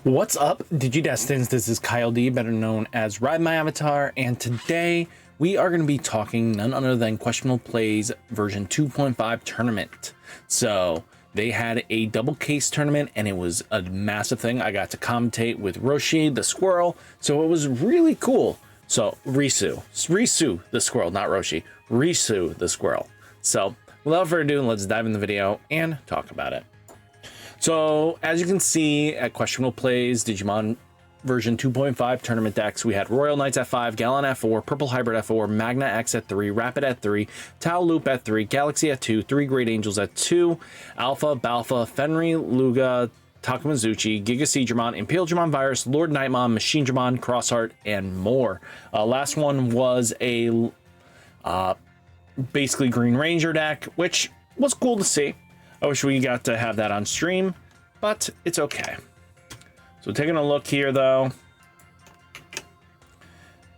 What's up, Digidestins? This is Kyle D, better known as RideMyAvatar, and today we are going to be talking none other than Questionable Plays version 2.5 tournament. So they had a double case tournament and it was a massive thing. I got to commentate with Roshi the squirrel, so it was really cool. So Risu the squirrel, not Roshi, Risu the squirrel. So without further ado, let's dive in the video and talk about it. So as you can see at Questionable Plays Digimon version 2.5 tournament decks, we had Royal Knights at 5, Gallon at 4, Purple Hybrid at 4, Magna X at 3, Rapid at 3, Tau Loop at 3, Galaxy at 2, 3 Great Angels at 2, Alpha, Balfa, Fenry, Luga, Takamazuchi, Giga Seadramon, Impale Dramon Virus, Lord Nightmon, Machine Dramon, Crossheart, and more. Last one was a basically Green Ranger deck, which was cool to see. I wish we got to have that on stream, but it's okay. So taking a look here though,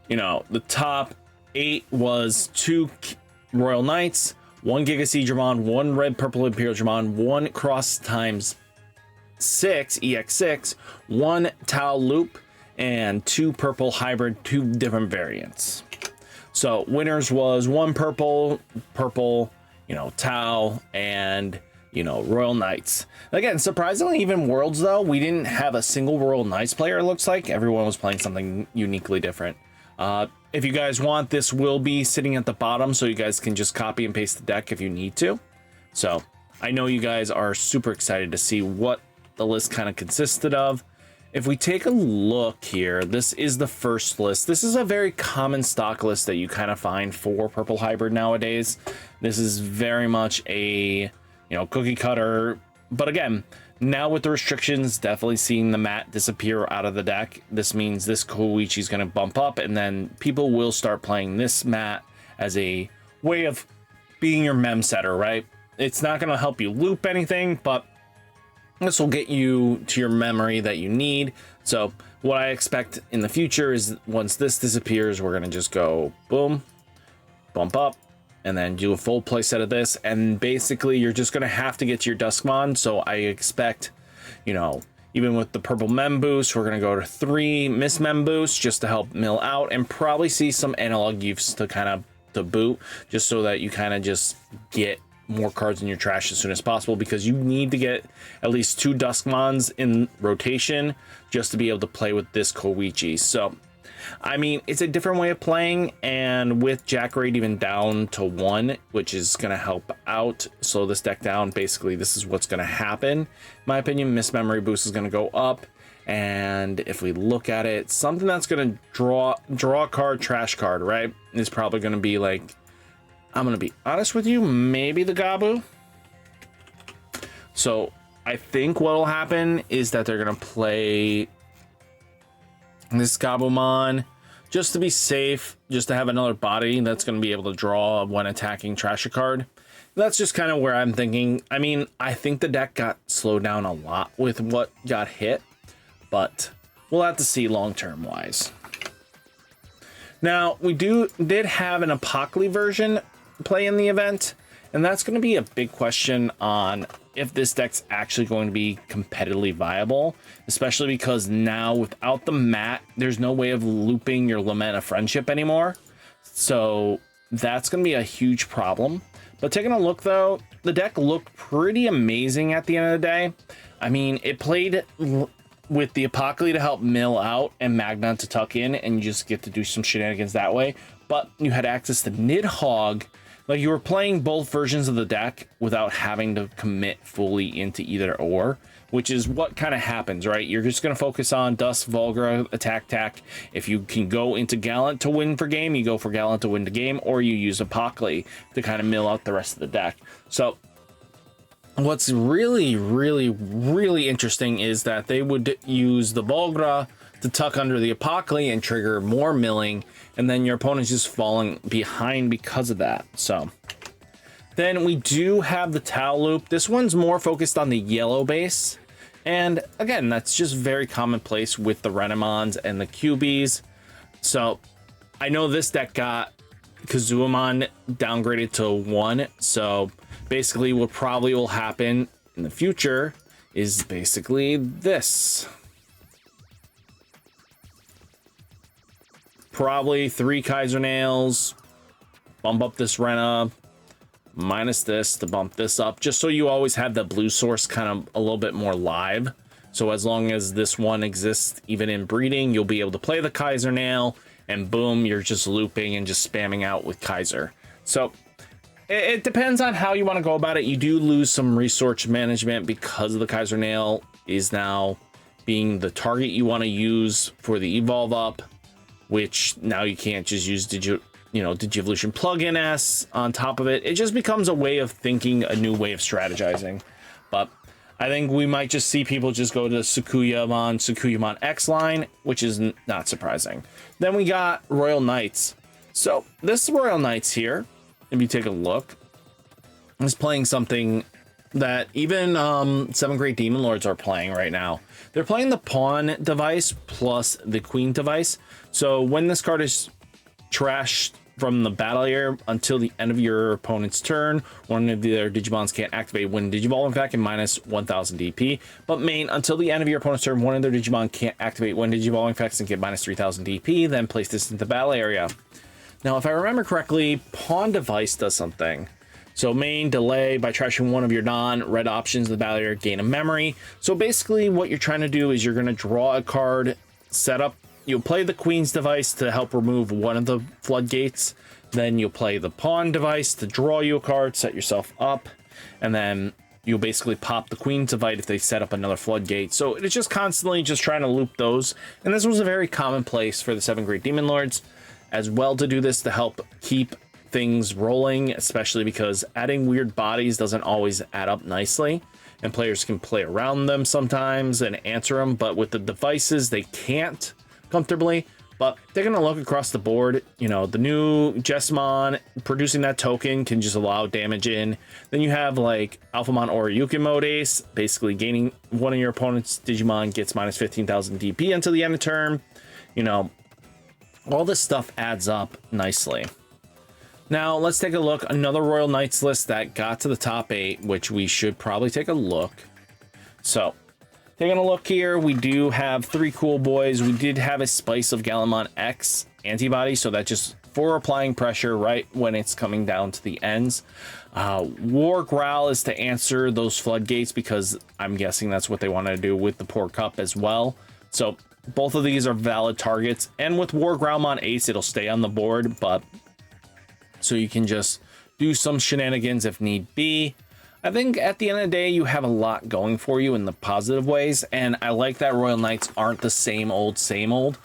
you know, the top 8 was 2 Royal Knights, 1 Giga Seadramon, 1 Red Purple Imperial Dramon, 1 Cross times 6 EX6, 1 Tau Loop, and 2 Purple Hybrid, 2 different variants. So winners was 1 purple, you know, Tau, and you know, Royal Knights. Again, surprisingly, even Worlds though, we didn't have a single Royal Knights player. It looks like everyone was playing something uniquely different. If you guys want, this will be sitting at the bottom, so you guys can just copy and paste the deck if you need to. So I know you guys are super excited to see what the list kind of consisted of. If we take a look here, this is the first list. This is a very common stock list that you kind of find for Purple Hybrid nowadays. This is very much a, you know, cookie cutter, but again, now with the restrictions, definitely seeing the mat disappear out of the deck. This means this Koichi is going to bump up, and then people will start playing this mat as a way of being your mem setter, right? It's not going to help you loop anything, but this will get you to your memory that you need. So what I expect in the future is once this disappears, we're going to just go boom, bump up, and then do a full play set of this, and basically you're just gonna have to get to your Duskmon. So I expect, you know, even with the purple mem boost, we're gonna go to 3 miss mem boosts just to help mill out, and probably see some analog use to kind of to boot, just so that you kind of just get more cards in your trash as soon as possible, because you need to get at least 2 Duskmons in rotation just to be able to play with this Koichi. So I mean, it's a different way of playing, and with Jack rate even down to 1, which is going to help out, slow this deck down. Basically, this is what's going to happen. In my opinion, Miss Memory Boost is going to go up, and if we look at it, something that's going to draw a card, trash card, right, is probably going to be like, I'm going to be honest with you, maybe the Gabu. So I think what will happen is that they're going to play this Gabumon just to be safe, just to have another body that's going to be able to draw when attacking trash a card. That's just kind of where I'm thinking. I mean, I think the deck got slowed down a lot with what got hit, but we'll have to see long-term wise. Now, we did have an Apocalypse version play in the event, and that's going to be a big question on if this deck's actually going to be competitively viable, especially because now without the mat, there's no way of looping your Lament of Friendship anymore. So that's going to be a huge problem. But taking a look though, the deck looked pretty amazing at the end of the day. I mean, it played with the Apocalypse to help mill out and Magna to tuck in, and you just get to do some shenanigans that way. But you had access to Nidhogg. Like, you were playing both versions of the deck without having to commit fully into either or, which is what kind of happens, right? You're just going to focus on Dust, Vulgra, Attack. If you can go into Gallant to win for game, you go for Gallant to win the game, or you use Apocalypse to kind of mill out the rest of the deck. So what's really interesting is that they would use the Vulgra to tuck under the Apocalypse and trigger more milling, and then your opponent's just falling behind because of that. So then we do have the Tau Loop. This one's more focused on the yellow base, and again, that's just very commonplace with the Renamons and the QBs. So I know this deck got Kazuamon downgraded to 1, so basically what probably will happen in the future is basically this. probably 3 Kaiser Nails, bump up this Rena, minus this to bump this up, just so you always have the blue source kind of a little bit more live. So as long as this one exists, even in breeding, you'll be able to play the Kaiser Nail, and boom, you're just looping and just spamming out with Kaiser. So it depends on how you want to go about it. You do lose some resource management because of the Kaiser Nail is now being the target you want to use for the evolve up, which now you can't just use Digivolution plugin S on top of it. It just becomes a way of thinking, a new way of strategizing. But I think we might just see people just go to Tsukuyamon X line, which is not surprising. Then we got Royal Knights. So this Royal Knights here, if you take a look, is playing something that even 7 Great Demon Lords are playing right now. They're playing the Pawn device plus the Queen device. So when this card is trashed from the battle area until the end of your opponent's turn, one of their Digimons can't activate when Digivolving back in minus 1000 DP. But main, until the end of your opponent's turn, one of their Digimon can't activate when Digivolving effects and get minus 3000 DP, then place this into the battle area. Now, if I remember correctly, Pawn device does something. So main, delay by trashing one of your non-red options in the battle area, gain a memory. So basically what you're trying to do is you're going to draw a card, set up. You'll play the Queen's device to help remove one of the floodgates. Then you'll play the Pawn device to draw you a card, set yourself up. And then you'll basically pop the Queen's device if they set up another floodgate. So it's just constantly just trying to loop those. And this was a very common place for the 7 Great Demon Lords as well to do this to help keep things rolling, especially because adding weird bodies doesn't always add up nicely. And players can play around them sometimes and answer them. But with the devices, they can't comfortably. But they're going to look across the board. You know, the new Jessamon producing that token can just allow damage in. Then you have like Alphamon or Ryukin Mode Ace, basically gaining one of your opponent's Digimon gets minus 15,000 DP until the end of turn. You know, all this stuff adds up nicely. Now let's take a look. Another Royal Knights list that got to the top 8, which we should probably take a look. So taking a look here, we do have 3 cool boys. We did have a Spice of Galamon X antibody, so that just for applying pressure right when it's coming down to the ends. War Growl is to answer those floodgates because I'm guessing that's what they want to do with the Poor Cup as well. So both of these are valid targets, and with War Growlmon Ace, it'll stay on the board, but so you can just do some shenanigans if need be. I think at the end of the day, you have a lot going for you in the positive ways, and I like that Royal Knights aren't the same old, same old.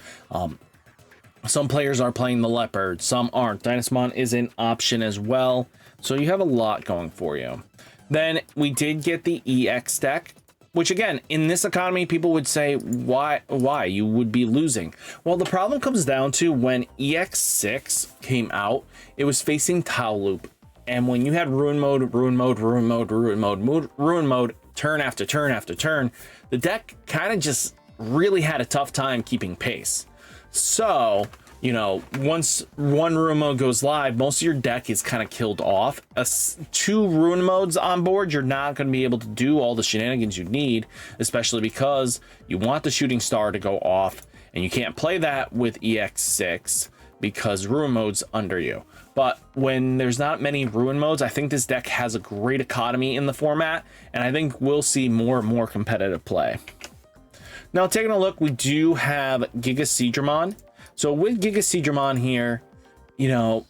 Some players are playing the Leopard, some aren't. Dynasmon is an option as well, so you have a lot going for you. Then we did get the EX deck, which again, in this economy, people would say, why you would be losing. Well, the problem comes down to when EX6 came out, it was facing Tau Loop. And when you had Ruin Mode, Ruin Mode, Ruin Mode, Ruin Mode, Ruin Mode, turn after turn after turn, the deck kind of just really had a tough time keeping pace. So, you know, once one Ruin Mode goes live, most of your deck is kind of killed off. 2 Ruin Modes on board, you're not going to be able to do all the shenanigans you need, especially because you want the Shooting Star to go off, and you can't play that with EX6 because Ruin Mode's under you. But when there's not many Ruin Modes, I think this deck has a great economy in the format, and I think we'll see more and more competitive play. Now, taking a look, we do have Giga Seadramon. So with Giga Seadramon here, you know,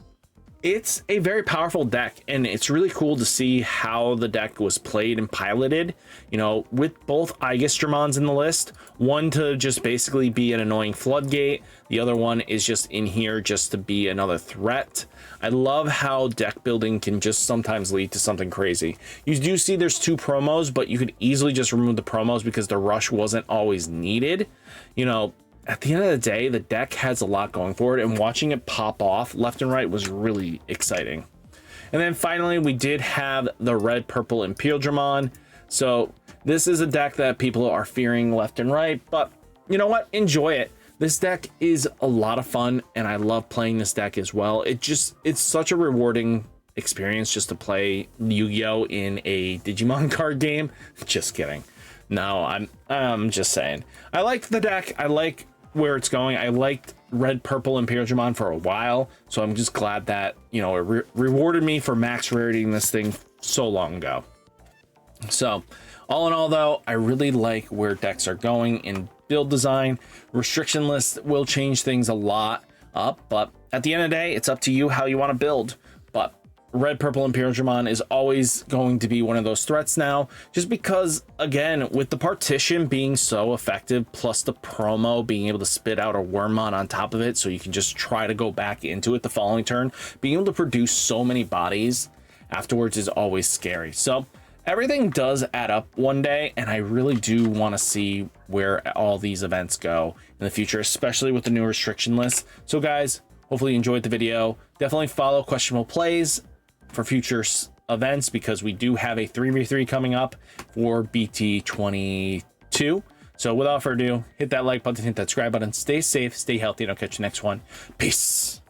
it's a very powerful deck, and it's really cool to see how the deck was played and piloted, you know, with both Aegistramons in the list. One to just basically be an annoying floodgate. The other one is just in here just to be another threat. I love how deck building can just sometimes lead to something crazy. You do see there's 2 promos, but you could easily just remove the promos because the rush wasn't always needed. You know, at the end of the day, the deck has a lot going for it, and watching it pop off left and right was really exciting. And then finally, we did have the Red Purple Imperial Dramon. So this is a deck that people are fearing left and right, but you know what? Enjoy it. This deck is a lot of fun, and I love playing this deck as well. It's such a rewarding experience just to play Yu-Gi-Oh! In a Digimon card game. Just kidding. No, I'm just saying. I like the deck. I like where it's going. I liked red purple Imperial Digimon for a while, so I'm just glad that, you know, it rewarded me for max raritying this thing so long ago. So all in all though, I really like where decks are going in build design. Restriction list will change things a lot up, but at the end of the day, it's up to you how you want to build. But red purple Imperial Digimon is always going to be one of those threats now, just because, again, with the partition being so effective, plus the promo being able to spit out a Wormmon on top of it, so you can just try to go back into it the following turn, being able to produce so many bodies afterwards is always scary. So everything does add up one day, and I really do want to see where all these events go in the future, especially with the new restriction list. So guys, hopefully you enjoyed the video. Definitely follow Questionable Plays for future events, because we do have a 3v3 coming up for BT-20. So without further ado, hit that like button, hit that subscribe button, stay safe, stay healthy, and I'll catch you next one. Peace.